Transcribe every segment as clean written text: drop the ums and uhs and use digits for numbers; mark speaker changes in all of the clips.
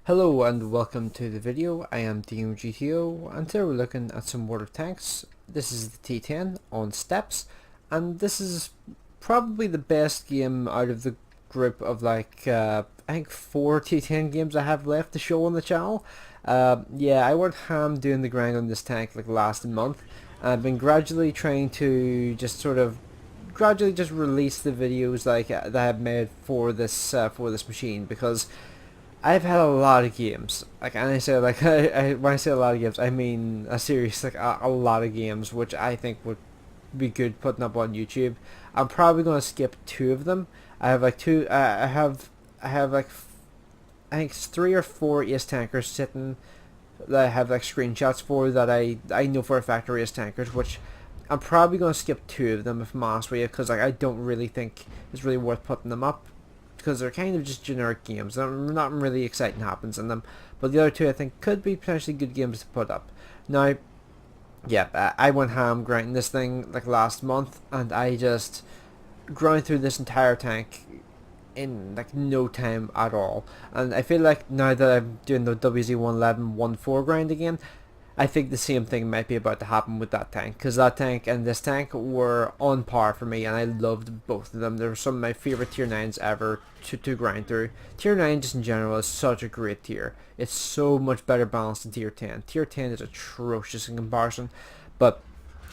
Speaker 1: Hello and welcome to the video. I am DeanoGTO and today we're looking at some water tanks. This is the T10 on steps, and this is probably the best game out of the group of I think 4 T10 games I have left to show on the channel. Yeah, I went ham doing the grind on this tank like last month. I've been gradually trying to just gradually just release the videos that I've made for this machine, because I've had a lot of games. And I say when I say a lot of games, I mean a series a lot of games, which I think would be good putting up on YouTube. I'm probably gonna skip two of them. I have like two. I have I think it's 3 or 4 Ace tankers sitting that I have like screenshots for that I know for a fact are Ace tankers, which I'm probably gonna skip two of them if I'm honest with you, because I don't really think it's really worth putting them up, because they're kind of just generic games. Not really exciting happens in them. But the other two I think could be potentially good games to put up. Now, yeah, I went ham grinding this thing like last month, and I just grind through this entire tank in like no time at all. And I feel like now that I'm doing the WZ 111 1.4 grind again, I think the same thing might be about to happen with that tank, because that tank and this tank were on par for me, and I loved both of them. They were some of my favorite tier 9s ever to grind through. Tier 9 just in general is such a great tier. It's so much better balanced than tier 10. Tier 10 is atrocious in comparison, but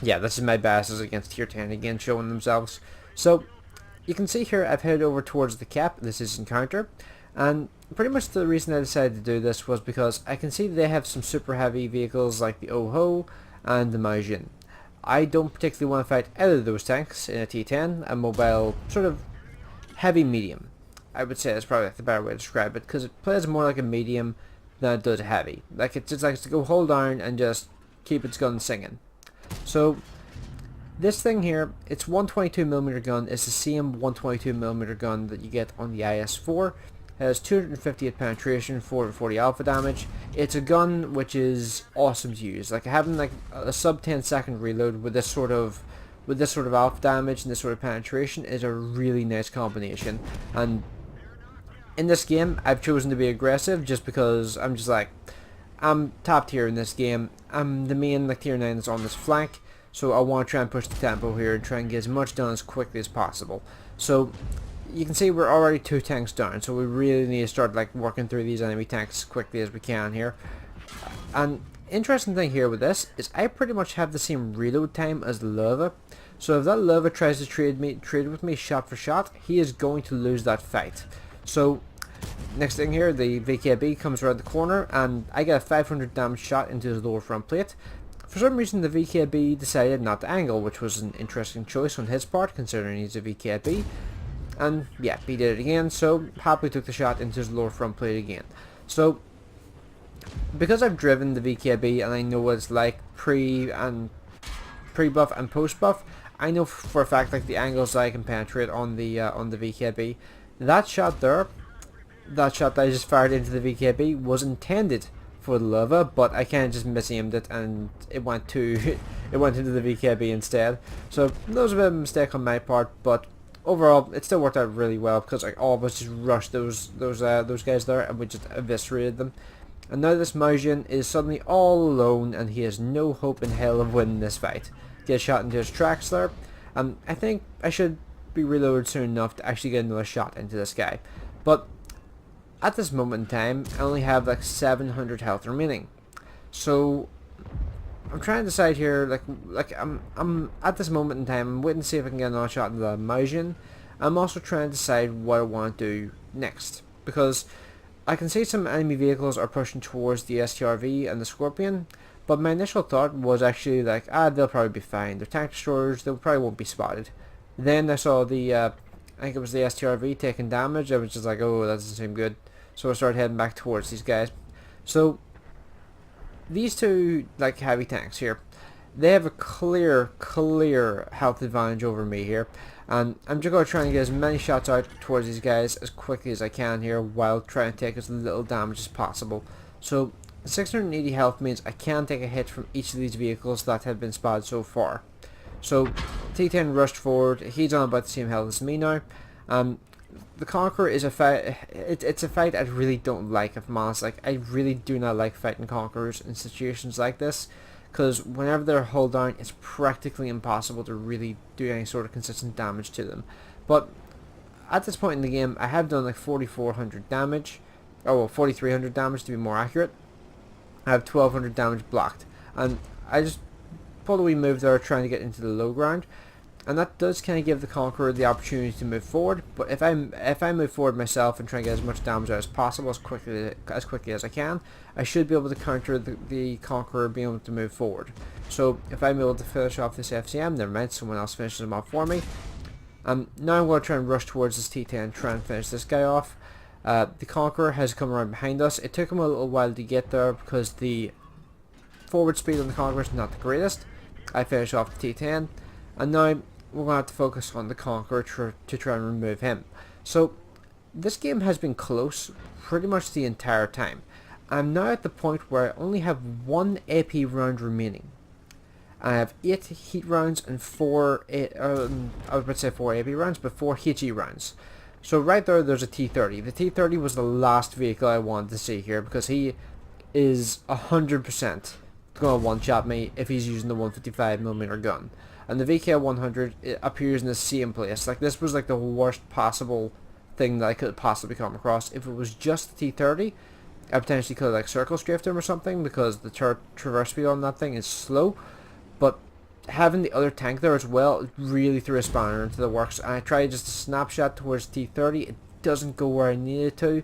Speaker 1: yeah, this is my biases against tier 10 again showing themselves. So you can see here I've headed over towards the cap. This is encounter, and pretty much the reason I decided to do this was because I can see they have some super heavy vehicles like the Oho and the Majin. I don't particularly want to fight either of those tanks in a T10, a mobile sort of heavy medium. I would say that's probably like the better way to describe it, because it plays more like a medium than it does heavy. Like it just likes to go hold down and just keep its gun singing. So this thing here, it's 122mm gun. It's the same 122mm gun that you get on the IS-4. Has 258 penetration, 440 alpha damage. It's a gun which is awesome to use. Like having like a sub 10-second reload with this sort of alpha damage and this sort of penetration is a really nice combination. And in this game, I've chosen to be aggressive just because I'm top tier in this game. I'm the main like tier 9 that's on this flank, so I want to try and push the tempo here and try and get as much done as quickly as possible. So you can see we're already 2 tanks down, so we really need to start like working through these enemy tanks as quickly as we can here. And interesting thing here with this is I pretty much have the same reload time as the Lava. So if that Lava tries to trade with me shot for shot, he is going to lose that fight. So next thing here, the VKB comes around the corner, and I get a 500 damage shot into his lower front plate. For some reason the VKB decided not to angle, which was an interesting choice on his part considering he's a VKB. And yeah, he did it again, so happily took the shot into his lower front plate again. So because I've driven the VKB and I know what it's like pre-buff and post-buff, I know for a fact like the angles that I can penetrate on the VKB. That shot that I just fired into the VKB was intended for the Lava, but I kind of just misaimed it and it went into the VKB instead. So that was a bit of a mistake on my part, but overall, it still worked out really well, because like all of us just rushed those guys there and we just eviscerated them. And now this Majin is suddenly all alone, and he has no hope in hell of winning this fight. Gets shot into his tracks there, and I think I should be reloaded soon enough to actually get another shot into this guy. But at this moment in time, I only have like 700 health remaining. So I'm trying to decide here, I'm at this moment in time, I'm waiting to see if I can get another shot into the Majin. I'm also trying to decide what I want to do next, because I can see some enemy vehicles are pushing towards the STRV and the Scorpion, but my initial thought was actually like, they'll probably be fine. They're tank destroyers, they probably won't be spotted. Then I saw the, I think it was the STRV taking damage. I was just like, oh, that doesn't seem good. So I started heading back towards these guys. So these two like heavy tanks here, they have a clear health advantage over me here, and I'm just going to try and get as many shots out towards these guys as quickly as I can here, while trying to take as little damage as possible. So 680 health means I can take a hit from each of these vehicles that have been spotted so far. So T10 rushed forward, he's on about the same health as me now. the Conqueror is a fight. It's a fight I really don't like, if I'm honest. Like, I really do not like fighting Conquerors in situations like this, because whenever they're hull down, it's practically impossible to really do any sort of consistent damage to them. But at this point in the game, I have done like 4,400 damage, oh well, 4,300 damage to be more accurate. I have 1,200 damage blocked, and I just pulled a wee move there trying to get into the low ground, and that does kind of give the Conqueror the opportunity to move forward. But if I move forward myself and try and get as much damage out as possible as quickly as I can, I should be able to counter the Conqueror being able to move forward. So if I'm able to finish off this FCM, never mind, someone else finishes him off for me. Now I'm going to try and rush towards this T10, try and finish this guy off. The Conqueror has come around behind us. It took him a little while to get there because the forward speed on the Conqueror is not the greatest. I finish off the T10, and now we're going to have to focus on the Conqueror to try and remove him. So this game has been close pretty much the entire time. I'm now at the point where I only have 1 AP round remaining. I have 8 heat rounds and 4, I was about to say 4 AP rounds, but 4 HE rounds. So right there's a T-30. The T-30 was the last vehicle I wanted to see here, because he is 100% going to one-shot me if he's using the 155mm gun. And the VK100 appears in the same place. Like, this was like the worst possible thing that I could possibly come across. If it was just the T-30, I potentially could have like circle strafed him or something, because the traverse speed on that thing is slow. But having the other tank there as well really threw a spanner into the works. And I tried just a snapshot towards T-30. It doesn't go where I needed to,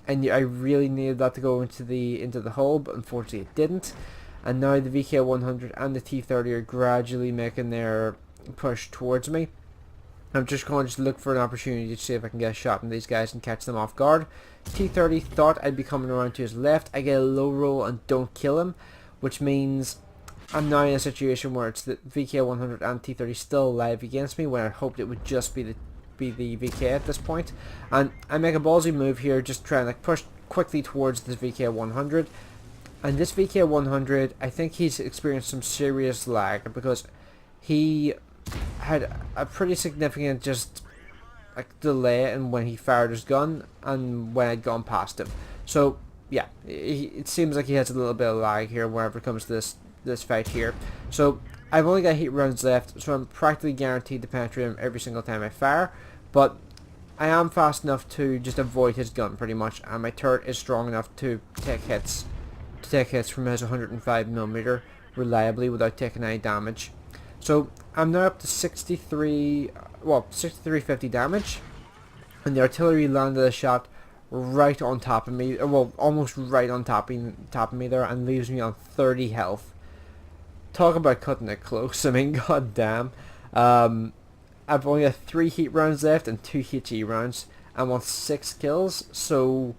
Speaker 1: and I really needed that to go into the hull, but unfortunately it didn't. And now the VK100 and the T-30 are gradually making their push towards me. I'm just going to look for an opportunity to see if I can get a shot on these guys and catch them off guard. T-30 thought I'd be coming around to his left. I get a low roll and don't kill him, which means I'm now in a situation where it's the VK100 and T-30 still alive against me, when I hoped it would just be the VK at this point. And I make a ballsy move here, just trying to like push quickly towards this VK100. And this VK100, I think he's experienced some serious lag, because he had a pretty significant just like delay in when he fired his gun and when I'd gone past him. So yeah, it seems like he has a little bit of lag here whenever it comes to this fight here. So I've only got heat rounds left, so I'm practically guaranteed to penetrate him every single time I fire. But I am fast enough to just avoid his gun pretty much, and my turret is strong enough to take hits from his 105mm reliably without taking any damage. So I'm now up to 6350 damage, and the artillery landed a shot right on top of me, well, almost right on top of me there, and leaves me on 30 health. Talk about cutting it close. I mean, god damn. I've only got 3 heat rounds left and 2 HE rounds. I'm on 6 kills, so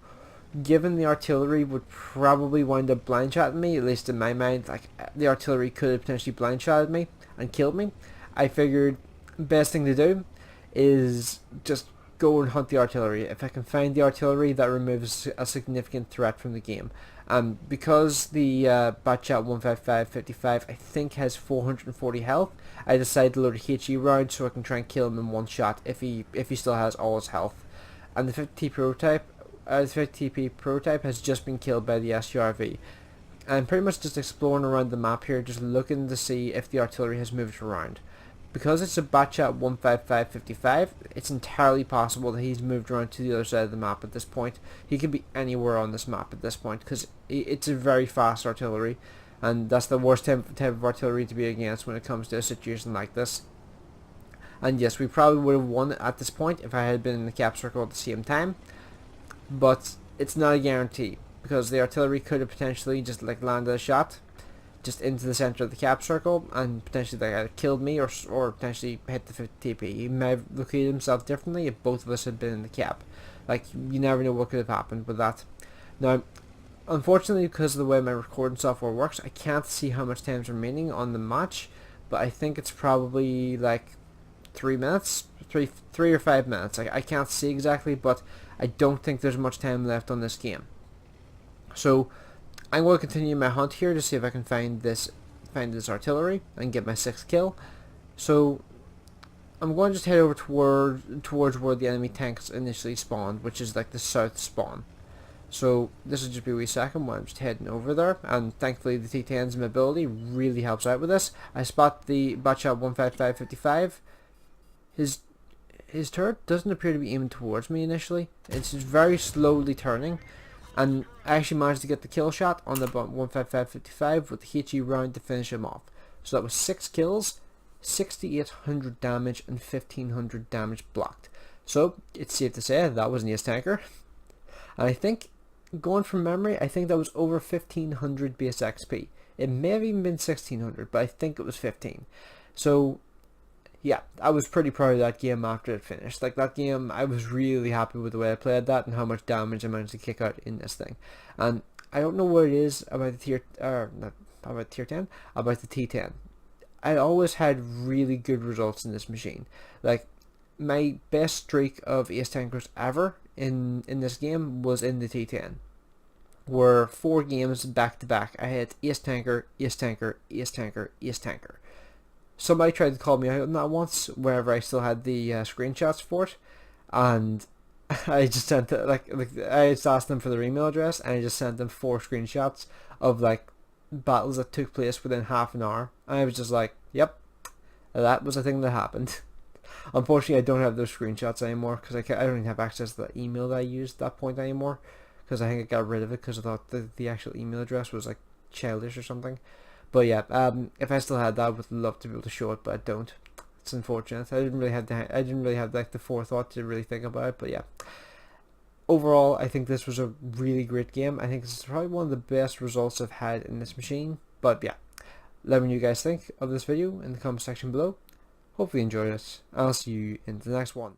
Speaker 1: given the artillery would probably wind up blind shotting me, at least in my mind, like the artillery could have potentially blind shotted me and killed me, I figured best thing to do is just go and hunt the artillery. If I can find the artillery, that removes a significant threat from the game. Because the Batchat 15555 I think has 440 health, I decided to load a HE round so I can try and kill him in one shot if he still has all his health. And the 50 prototype, the 50 TP prototype has just been killed by the SURV. I'm pretty much just exploring around the map here, just looking to see if the artillery has moved around. Because it's a Batchat 15555, it's entirely possible that he's moved around to the other side of the map at this point. He could be anywhere on this map at this point, because it's a very fast artillery, and that's the worst type of artillery to be against when it comes to a situation like this. And yes, we probably would have won at this point if I had been in the cap circle at the same time, but it's not a guarantee, because the artillery could have potentially just like landed a shot just into the center of the cap circle and potentially they either killed me or potentially hit the 50 TP. He may have located himself differently if both of us had been in the cap. Like, you never know what could have happened with that. Now, unfortunately, because of the way my recording software works, I can't see how much time's remaining on the match, but I think it's probably like 3 minutes, 3 or 5 minutes. I can't see exactly, but I don't think there's much time left on this game. So I'm going to continue my hunt here to see if I can find this artillery and get my 6th kill. So I'm going to just head over towards where the enemy tanks initially spawned, which is like the south spawn. So this will just be a wee second while I'm just heading over there, and thankfully the T10's mobility really helps out with this. I spot the Botshot 15555. His turret doesn't appear to be aiming towards me initially. It's just very slowly turning, and I actually managed to get the kill shot on the 15555 with the HE round to finish him off. So that was 6 kills, 6800 damage and 1500 damage blocked. So it's safe to say that was an ace tanker. And I think, going from memory, I think that was over 1500 base XP. It may have even been 1600, but I think it was 15. So yeah, I was pretty proud of that game after it finished. Like, that game, I was really happy with the way I played that and how much damage I managed to kick out in this thing. And I don't know what it is about the not about tier 10, about the T10. I always had really good results in this machine. Like, my best streak of ace tankers ever in this game was in the T10. Were 4 games back to back. I had ace tanker, ace tanker, ace tanker, ace tanker. Somebody tried to call me out on that once, wherever I still had the screenshots for it, and I just sent it, like I just asked them for their email address, and I just sent them 4 screenshots of like battles that took place within half an hour, and I was just like, yep, that was a thing that happened. Unfortunately, I don't have those screenshots anymore because I don't even have access to the email that I used at that point anymore, because I think I got rid of it because I thought the actual email address was like childish or something. But yeah, if I still had that, I would love to be able to show it, but I don't. It's unfortunate. I didn't really have like the forethought to really think about it. But yeah, overall, I think this was a really great game. I think this is probably one of the best results I've had in this machine. But yeah, let me know what you guys think of this video in the comment section below. Hopefully you enjoyed it. I'll see you in the next one.